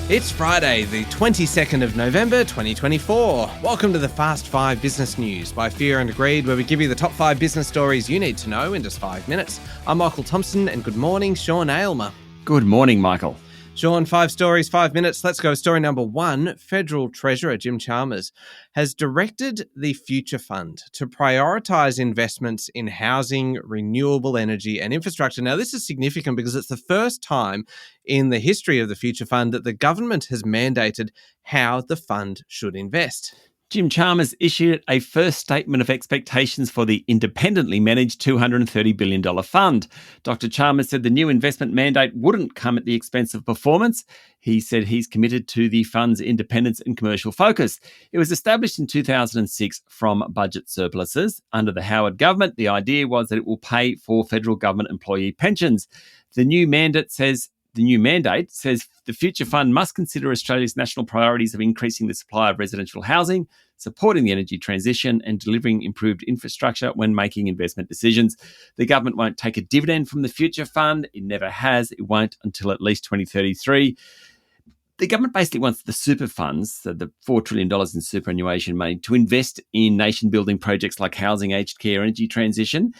It's Friday, the 22nd of November, 2024. Welcome to the Fast 5 Business News by Fear and Greed, where we give you the top 5 business stories you need to know in just 5 minutes. I'm Michael Thompson, and good morning, Sean Aylmer. Good morning, Michael. Sean, 5 stories, 5 minutes. Let's go. Story number 1. Federal Treasurer Jim Chalmers has directed the Future Fund to prioritise investments in housing, renewable energy and infrastructure. Now, this is significant because it's the first time in the history of the Future Fund that the government has mandated how the fund should invest. Jim Chalmers issued a first statement of expectations for the independently managed $230 billion fund. Dr. Chalmers said the new investment mandate wouldn't come at the expense of performance. He said he's committed to the fund's independence and commercial focus. It was established in 2006 from budget surpluses. Under the Howard government, the idea was that it will pay for federal government employee pensions. The new mandate says the Future Fund must consider Australia's national priorities of increasing the supply of residential housing, supporting the energy transition and delivering improved infrastructure when making investment decisions. The government won't take a dividend from the Future Fund. It never has. It won't until at least 2033. The government basically wants the super funds, so the $4 trillion in superannuation money, to invest in nation-building projects like housing, aged care, energy transition.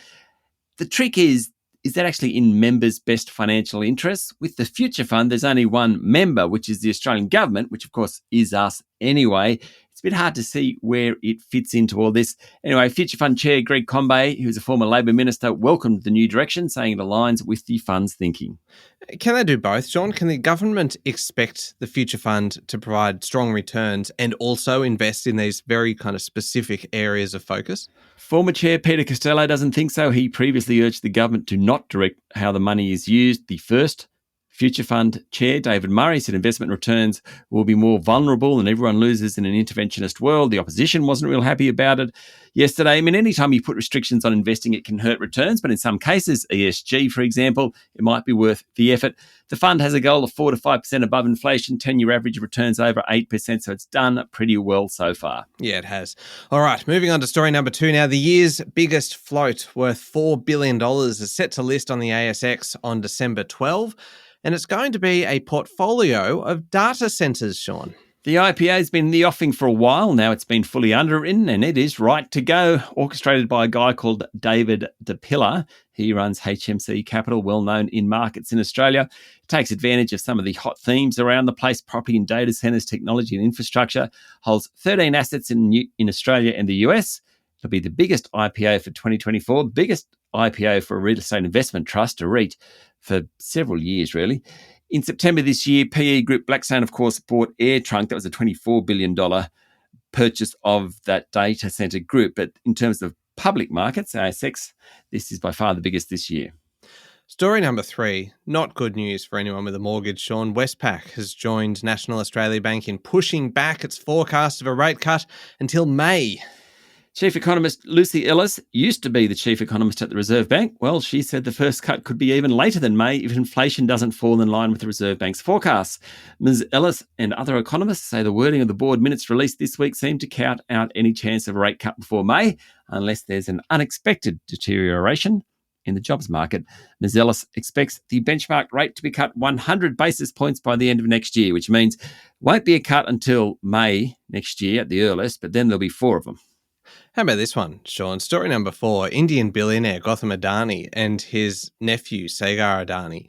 The trick is that actually in members' best financial interests? With the Future Fund, there's only one member, which is the Australian government, which of course is us anyway. It's a bit hard to see where it fits into all this. Anyway, Future Fund Chair Greg Combet, who's a former Labor Minister, welcomed the new direction, saying it aligns with the fund's thinking. Can they do both, Sean? Can the government expect the Future Fund to provide strong returns and also invest in these very kind of specific areas of focus? Former Chair Peter Costello doesn't think so. He previously urged the government to not direct how the money is used. The first Future Fund Chair, David Murray, said investment returns will be more vulnerable and everyone loses in an interventionist world. The opposition wasn't real happy about it yesterday. I mean, anytime you put restrictions on investing, it can hurt returns. But in some cases, ESG, for example, it might be worth the effort. The fund has a goal of 4 to 5% above inflation, 10-year average returns over 8%. So it's done pretty well so far. Yeah, it has. All right, moving on to story number 2 now. The year's biggest float, worth $4 billion, is set to list on the ASX on December 12. And it's going to be a portfolio of data centres, Sean. The IPO has been in the offing for a while. Now it's been fully underwritten and it is right to go, orchestrated by a guy called David DePilla. He runs HMC Capital, well known in markets in Australia. It takes advantage of some of the hot themes around the place, property and data centres, technology and infrastructure. Holds 13 assets in Australia and the US. It'll be the biggest IPO for 2024, the biggest IPO for a real estate investment trust, a REIT, for several years, really. In September this year, PE group Blackstone, of course, bought AirTrunk. That was a $24 billion purchase of that data centre group. But in terms of public markets, ASX, this is by far the biggest this year. Story number 3, not good news for anyone with a mortgage, Sean. Westpac has joined National Australia Bank in pushing back its forecast of a rate cut until May. Chief Economist Lucy Ellis used to be the Chief Economist at the Reserve Bank. Well, she said the first cut could be even later than May if inflation doesn't fall in line with the Reserve Bank's forecasts. Ms. Ellis and other economists say the wording of the board minutes released this week seem to count out any chance of a rate cut before May, unless there's an unexpected deterioration in the jobs market. Ms. Ellis expects the benchmark rate to be cut 100 basis points by the end of next year, which means won't be a cut until May next year at the earliest, but then there'll be 4 of them. How about this one, Sean? Story number 4. Indian billionaire Gautam Adani and his nephew Sagar Adani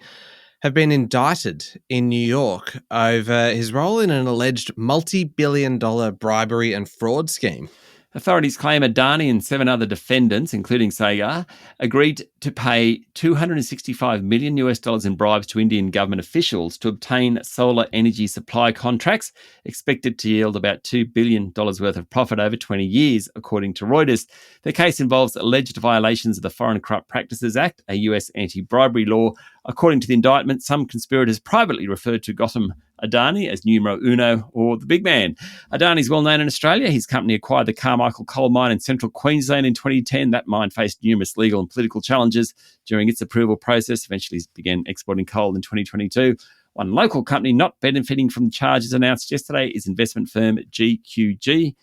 have been indicted in New York over his role in an alleged multi-billion-dollar bribery and fraud scheme. Authorities claim Adani and 7 other defendants, including Sagar, agreed to pay $265 million in bribes to Indian government officials to obtain solar energy supply contracts, expected to yield about $2 billion worth of profit over 20 years, according to Reuters. The case involves alleged violations of the Foreign Corrupt Practices Act, a US anti-bribery law. According to the indictment, some conspirators privately referred to Gautam Adani as numero uno, or the big man. Adani is well known in Australia. His company acquired the Carmichael coal mine in central Queensland in 2010. That mine faced numerous legal and political challenges during its approval process. Eventually began exporting coal in 2022. One local company not benefiting from the charges announced yesterday is investment firm GQG.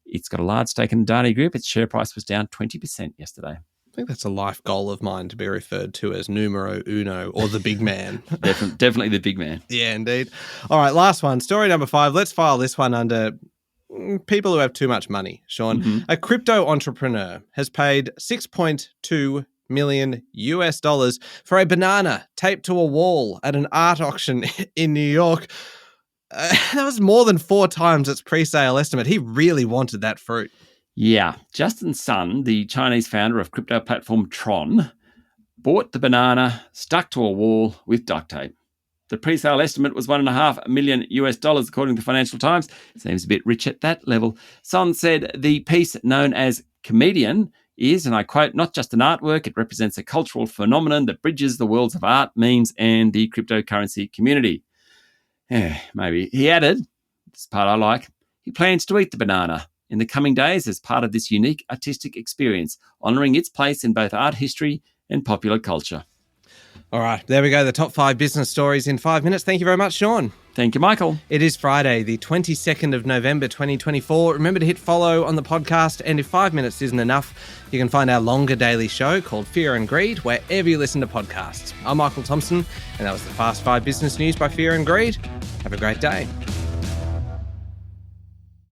It's got a large stake in the Adani Group. Its share price was down 20% yesterday. I think that's a life goal of mine, to be referred to as numero uno or the big man. Definitely the big man. Yeah, indeed. All right, last one. Story number 5. Let's file this one under people who have too much money, Sean. Mm-hmm. A crypto entrepreneur has paid $6.2 million for a banana taped to a wall at an art auction in New York. That was more than 4 times its pre-sale estimate. He really wanted that fruit. Yeah. Justin Sun, the Chinese founder of crypto platform Tron, bought the banana stuck to a wall with duct tape. The pre-sale estimate was $1.5 million, according to the Financial Times. Seems a bit rich at that level. Son said the piece, known as Comedian, is, and I quote, not just an artwork, it represents a cultural phenomenon that bridges the worlds of art, memes, and the cryptocurrency community. Yeah, maybe. He added, this part I like, he plans to eat the banana in the coming days as part of this unique artistic experience, honouring its place in both art history and popular culture. All right, there we go. The top 5 business stories in 5 minutes. Thank you very much, Sean. Thank you, Michael. It is Friday, the 22nd of November, 2024. Remember to hit follow on the podcast. And if 5 minutes isn't enough, you can find our longer daily show called Fear and Greed wherever you listen to podcasts. I'm Michael Thompson, and that was the Fast 5 Business News by Fear and Greed. Have a great day.